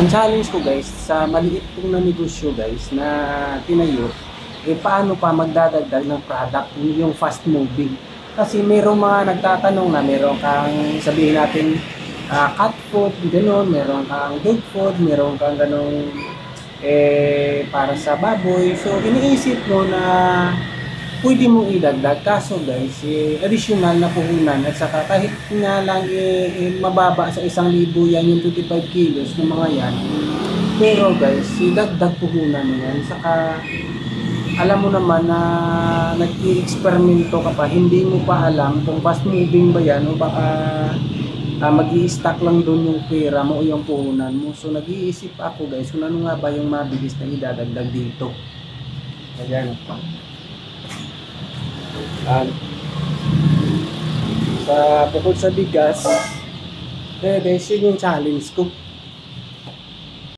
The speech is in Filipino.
Ang challenge ko guys, sa maliit kong na negosyo guys na tinayo, paano pa magdadagdag ng product yung fast moving. Kasi merong mga nagtatanong na meron kang sabihin natin cat food, gano'n, meron kang dog food, meron kang ganong para sa baboy. So iniisip mo na pwede mong idagdag, kaso guys, additional na puhunan at saka kahit nga lang mababa sa 1,000 yan yung 25 kilos ng mga yan, pero guys, idagdag puhunan mo yan. Saka alam mo naman na nag-i-eksperimento ka pa, hindi mo pa alam kung fast moving ba yan o baka mag-i-stack lang doon yung pera mo o yung puhunan mo. So nag-iisip ako guys kung ano nga ba yung mabilis na idadagdag dito. Ayan. Sa bukod sa bigas, guys, yun yung challenge ko.